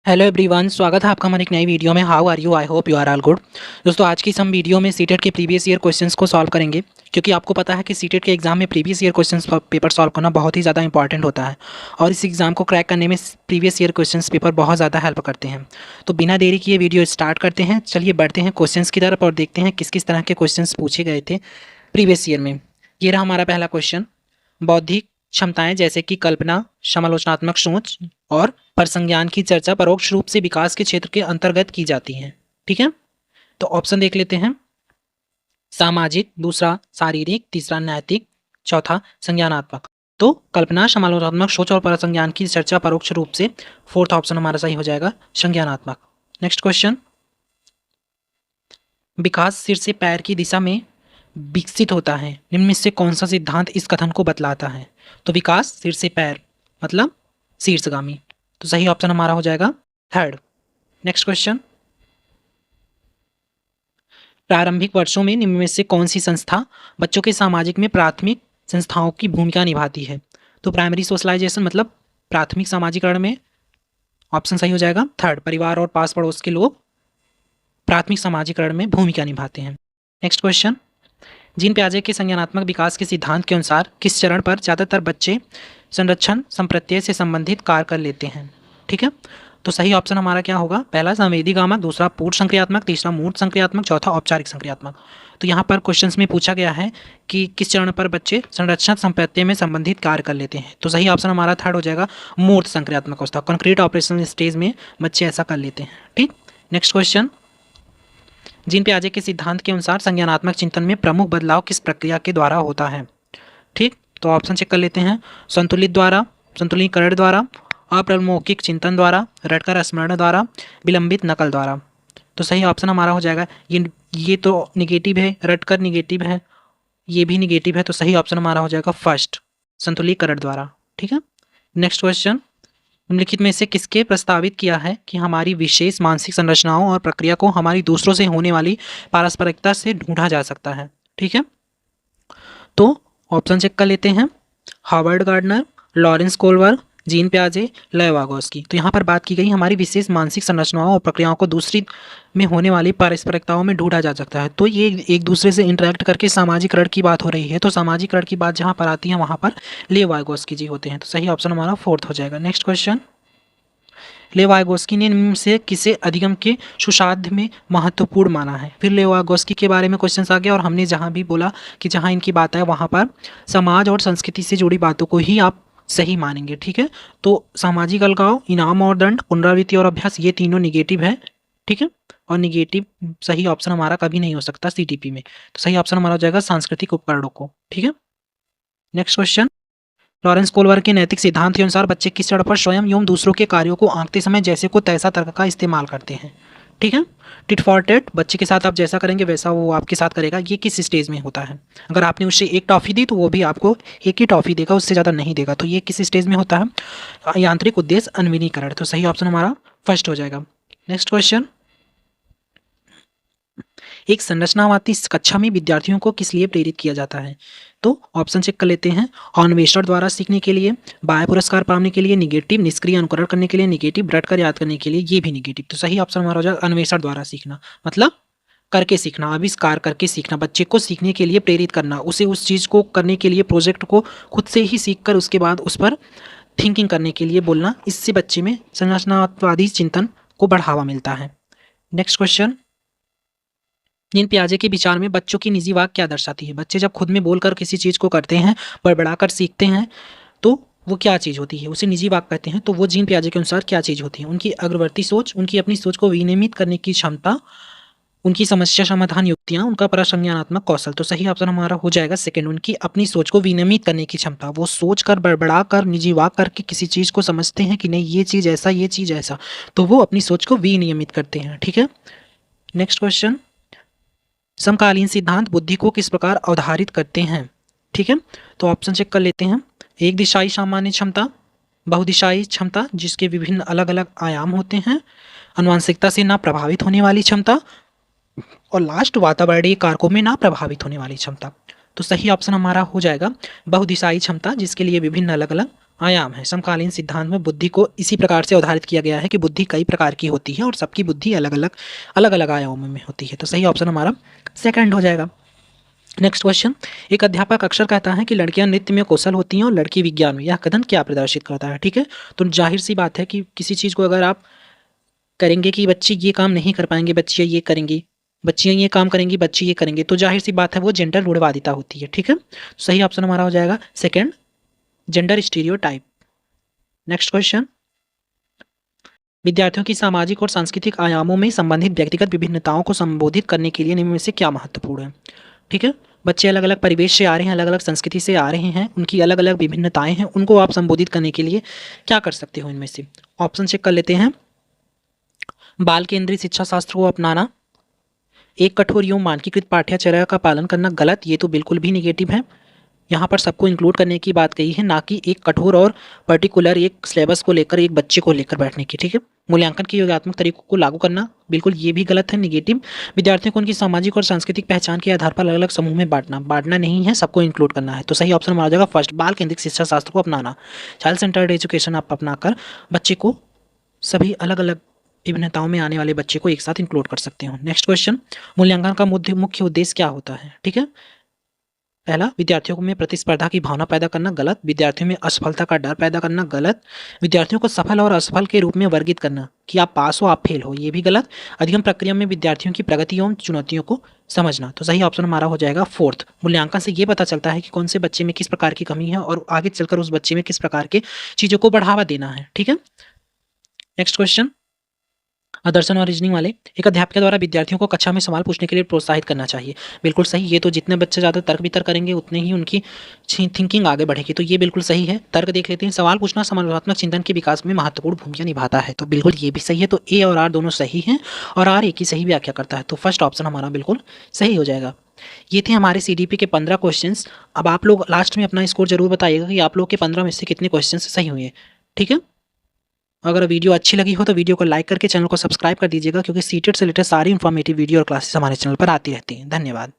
Hello everyone, स्वागत है आपका हमारी एक नई वीडियो में। How are you? I hope you are all good. दोस्तों, आज की इस हम वीडियो में सीटेट के प्रीवियस ईयर क्वेश्चंस को सॉल्व करेंगे, क्योंकि आपको पता है कि सीटेट के एग्जाम में previous year questions paper solve करना बहुत ही ज़्यादा इंपॉर्टेंट होता है और इस एग्ज़ाम को क्रैक करने में प्रीवियस ईयर क्वेश्चंस पेपर बहुत ज़्यादा हेल्प करते हैं। तो बिना देरी किए वीडियो स्टार्ट करते हैं। चलिए बढ़ते हैं क्वेश्चंस की तरफ और देखते हैं किस किस तरह के क्वेश्चंस पूछे गए थे प्रीवियस ईयर में। ये रहा हमारा पहला क्वेश्चन। बौद्धिक क्षमताएं जैसे कि कल्पना, समालोचनात्मक सोच और परसंज्ञान की चर्चा परोक्ष रूप से विकास के क्षेत्र के अंतर्गत की जाती है। ठीक है, तो ऑप्शन देख लेते हैं। सामाजिक, दूसरा शारीरिक, तीसरा नैतिक, चौथा संज्ञानात्मक। तो कल्पना, समालोचनात्मक सोच और परसंज्ञान की चर्चा परोक्ष रूप से, फोर्थ ऑप्शन हमारा सही हो जाएगा, संज्ञानात्मक। Next question. विकास सिर से पैर की दिशा में विकसित होता है, निम्न में से कौन सा सिद्धांत इस कथन को बतलाता है? तो विकास सिर से पैर मतलब शीर्षगामी, तो सही ऑप्शन हमारा हो जाएगा थर्ड। Next question. प्रारंभिक वर्षों में निम्न में से कौन सी संस्था बच्चों के सामाजिक में प्राथमिक संस्थाओं की भूमिका निभाती है? तो प्राइमरी सोशलाइजेशन मतलब प्राथमिक सामाजिकरण में ऑप्शन सही हो जाएगा थर्ड, परिवार और पास पड़ोस के लोग प्राथमिक सामाजिकरण में भूमिका निभाते हैं। Next question. जीन पियाजे के संज्ञानात्मक विकास के सिद्धांत के अनुसार किस चरण पर ज़्यादातर बच्चे संरक्षण संप्रत्यय से संबंधित कार्य कर लेते हैं? ठीक है, तो सही ऑप्शन हमारा क्या होगा? पहला संवेदीगामक, दूसरा पूर्ण संक्रियात्मक, तीसरा मूर्त संक्रियात्मक, चौथा औपचारिक संक्रियात्मक। तो यहाँ पर क्वेश्चंस में पूछा गया है कि किस चरण पर बच्चे संरक्षण संप्रत्यय में संबंधित कार्य कर लेते हैं, तो सही ऑप्शन हमारा थर्ड हो जाएगा, मूर्त संक्रियात्मक अवस्था, कॉन्क्रीट ऑपरेशनल स्टेज में बच्चे ऐसा कर लेते हैं। ठीक, नेक्स्ट क्वेश्चन। जीन पियाजे के सिद्धांत के अनुसार संज्ञानात्मक चिंतन में प्रमुख बदलाव किस प्रक्रिया के द्वारा होता है? ठीक, तो ऑप्शन चेक कर लेते हैं। संतुलित द्वारा, संतुलीकरण द्वारा, अप्रमौखिक चिंतन द्वारा, रटकर स्मरण द्वारा, विलंबित नकल द्वारा। तो सही ऑप्शन हमारा हो जाएगा ये तो निगेटिव है, रटकर निगेटिव है, ये भी निगेटिव है, तो सही ऑप्शन हमारा हो जाएगा फर्स्ट, संतुलीकरण द्वारा। ठीक है, नेक्स्ट क्वेश्चन। निम्नलिखित में से किसके प्रस्तावित किया है कि हमारी विशेष मानसिक संरचनाओं और प्रक्रिया को हमारी दूसरों से होने वाली पारस्परिकता से ढूंढा जा सकता है? ठीक है, तो ऑप्शन चेक कर लेते हैं। Howard Gardner, Lawrence Kohlberg, Jean पियाजे, लेवागोस्की। तो यहाँ पर बात की गई हमारी विशेष मानसिक संरचनाओं और प्रक्रियाओं को दूसरी में होने वाली पारस्परिकताओं में ढूंढा जा सकता है। तो ये एक दूसरे से इंटरेक्ट करके सामाजिकरण की बात हो रही है, तो सामाजिकरण की बात जहाँ पर आती है वहाँ पर लेवागोस्की जी होते हैं, तो सही ऑप्शन हमारा फोर्थ हो जाएगा। Next question. लेवागोस्की ने इनमें से किसे अधिगम के सुसाध्य में महत्वपूर्ण माना है? फिर लेवागोस्की के बारे में क्वेश्चन आ गया और हमने जहाँ भी बोला कि जहाँ इनकी बात है वहाँ पर समाज और संस्कृति से जुड़ी बातों को ही आप सही मानेंगे। ठीक है, तो सामाजिक अलगाव, इनाम और दंड, पुनरावृत्ति और अभ्यास, ये तीनों निगेटिव है। ठीक है, और निगेटिव सही ऑप्शन हमारा कभी नहीं हो सकता सीटीपी में, तो सही ऑप्शन हमारा हो जाएगा सांस्कृतिक उपकरणों को। ठीक है, नेक्स्ट क्वेश्चन। लॉरेंस कोलबर्ग के नैतिक सिद्धांत के अनुसार बच्चे किस चरण पर स्वयं एवं दूसरों के कार्यों को आंकते समय जैसे को तैसा तर्क का इस्तेमाल करते हैं? ठीक है, टिट फॉर टेट, बच्चे के साथ आप जैसा करेंगे वैसा वो आपके साथ करेगा, ये किस स्टेज में होता है? अगर आपने उससे एक टॉफ़ी दी तो वो भी आपको एक ही टॉफ़ी देगा, उससे ज़्यादा नहीं देगा, तो ये किस स्टेज में होता है? यांत्रिक उद्देश्य अन्विनीकरण, तो सही ऑप्शन हमारा फर्स्ट हो जाएगा। Next question. एक संरचनावादी कक्षा में विद्यार्थियों को किस लिए प्रेरित किया जाता है? तो ऑप्शन चेक कर लेते हैं। अन्वेषण द्वारा सीखने के लिए, बाह्य पुरस्कार पाने के लिए निगेटिव, निष्क्रिय अनुकरण करने के लिए निगेटिव, रटकर याद करने के लिए, ये भी निगेटिव, तो सही ऑप्शन हमारा हो जाएगा अन्वेषण द्वारा सीखना, मतलब करके सीखना, आविष्कार करके सीखना, बच्चे को सीखने के लिए प्रेरित करना, उसे उस चीज़ को करने के लिए, प्रोजेक्ट को खुद से ही सीख कर उसके बाद उस पर थिंकिंग करने के लिए बोलना, इससे बच्चे में संरचनावादी चिंतन को बढ़ावा मिलता है। Next question. जीन पियाजे के विचार में बच्चों की निजी वाक क्या दर्शाती है? बच्चे जब खुद में बोलकर किसी चीज़ को करते हैं, बड़बड़ाकर सीखते हैं, तो वो क्या चीज़ होती है? उसे निजी वाक कहते हैं। तो वो जीन पियाजे के अनुसार क्या चीज़ होती है? उनकी अग्रवर्ती सोच, उनकी अपनी सोच को विनियमित करने की क्षमता, उनकी समस्या समाधान युक्तियाँ, उनका परसंज्ञानात्मक कौशल। तो सही ऑप्शन हमारा हो जाएगा सेकंड, उनकी अपनी सोच को विनियमित करने की क्षमता। वो सोच कर, बड़बड़ा कर, निजी वाक करके किसी चीज़ को समझते हैं कि नहीं ये चीज़ ऐसा, ये चीज़ ऐसा, तो वो अपनी सोच को विनियमित करते हैं। ठीक है, नेक्स्ट क्वेश्चन। समकालीन सिद्धांत बुद्धि को किस प्रकार अवधारित करते हैं? ठीक है, तो ऑप्शन चेक कर लेते हैं। एक दिशाई सामान्य क्षमता, बहुदिशाई क्षमता जिसके विभिन्न अलग अलग आयाम होते हैं, आनुवंशिकता से ना प्रभावित होने वाली क्षमता, और लास्ट वातावरणीय कारकों में ना प्रभावित होने वाली क्षमता। तो सही ऑप्शन हमारा हो जाएगा बहुदिशाई क्षमता, जिसके लिए विभिन्न अलग अलग आयाम है। समकालीन सिद्धांत में बुद्धि को इसी प्रकार से अवधारित किया गया है कि बुद्धि कई प्रकार की होती है और सबकी बुद्धि अलग अलग आयामों में होती है। तो सही ऑप्शन हमारा सेकंड हो जाएगा। नेक्स्ट क्वेश्चन, एक अध्यापक अक्सर कहता है कि लड़कियां नृत्य में कौशल होती हैं और लड़की विज्ञान में। यह कथन क्या प्रदर्शित करता है? ठीक है, तो जाहिर सी बात है कि किसी चीज़ को अगर आप करेंगे कि बच्चे ये काम नहीं कर पाएंगे, बच्चियाँ ये करेंगी, बच्चियाँ ये काम करेंगी, बच्चे ये करेंगे, तो जाहिर सी बात है वो जेंडर रूढ़वादिता होती है। ठीक है, सही ऑप्शन हमारा हो जाएगा second, gender stereotype. Next question, विद्यार्थियों की सामाजिक और सांस्कृतिक आयामों में संबंधित व्यक्तिगत विभिन्नताओं को संबोधित करने के लिए निम्न में से क्या महत्वपूर्ण है? ठीक है, बच्चे अलग अलग परिवेश से आ रहे हैं, अलग अलग संस्कृति से आ रहे हैं, उनकी अलग अलग विभिन्नताएं हैं, उनको आप संबोधित करने के लिए क्या कर सकते हो? इनमें से ऑप्शन चेक कर लेते हैं। बाल केंद्रित शिक्षा शास्त्र को अपनाना, एक कठोर एवं मानकीकृत पाठ्यचर्या का पालन करना, गलत, ये तो बिल्कुल भी निगेटिव है। यहाँ पर सबको इंक्लूड करने की बात कही है, ना कि एक कठोर और पर्टिकुलर एक सिलेबस को लेकर, एक बच्चे को लेकर बैठने की। ठीक है, मूल्यांकन के योगात्मक तरीकों को लागू करना, बिल्कुल ये भी गलत है, निगेटिव। विद्यार्थियों को उनकी सामाजिक और सांस्कृतिक पहचान के आधार पर अलग अलग समूह में बांटना नहीं है, सबको इंक्लूड करना है। तो सही ऑप्शन हमारा हो जाएगा फर्स्ट, बाल केंद्रित शिक्षा शास्त्र को अपनाना, चाइल्ड सेंटर्ड एजुकेशन आप अपनाकर बच्चे को सभी अलग अलग विभिन्नताओं में आने वाले बच्चे को एक साथ इंक्लूड कर सकते हो। नेक्स्ट क्वेश्चन, मूल्यांकन का मुख्य उद्देश्य क्या होता है? ठीक है, पहला, विद्यार्थियों में प्रतिस्पर्धा की भावना पैदा करना, गलत। विद्यार्थियों में असफलता का डर पैदा करना, गलत। विद्यार्थियों को सफल और असफल के रूप में वर्गीकृत करना कि आप पास हो, आप फेल हो, ये भी गलत। अधिगम प्रक्रिया में विद्यार्थियों की प्रगति एवं चुनौतियों को समझना। तो सही ऑप्शन हमारा हो जाएगा फोर्थ, मूल्यांकन से ये पता चलता है कि कौन से बच्चे में किस प्रकार की कमी है और आगे चलकर उस बच्चे में किस प्रकार के चीज़ों को बढ़ावा देना है। ठीक है, नेक्स्ट क्वेश्चन, दर्शन और रीजनिंग वाले, एक अध्यापक के द्वारा विद्यार्थियों को कक्षा में सवाल पूछने के लिए प्रोत्साहित करना चाहिए। बिल्कुल सही, ये तो जितने बच्चे ज़्यादा तर्क वितर्क करेंगे उतने ही उनकी थिंकिंग आगे बढ़ेगी, तो ये बिल्कुल सही है। तर्क देख लेते हैं, सवाल पूछना समालोचनात्मक चिंतन के विकास में महत्वपूर्ण भूमिका निभाता है, तो बिल्कुल ये भी सही है। तो ए और आर दोनों सही हैं और आर एक ही सही व्याख्या करता है, तो फर्स्ट ऑप्शन हमारा बिल्कुल सही हो जाएगा। ये थे हमारे CDP के 15 क्वेश्चंस। अब आप लोग लास्ट में अपना स्कोर जरूर बताइएगा कि आप लोग के 15 में से कितने क्वेश्चन सही हुए। ठीक है, अगर वीडियो अच्छी लगी हो तो वीडियो को लाइक करके चैनल को सब्सक्राइब कर दीजिएगा, क्योंकि सीटेट से रिलेटेड सारी इन्फॉर्मेटिव वीडियो और क्लासेस हमारे चैनल पर आती रहती हैं। धन्यवाद।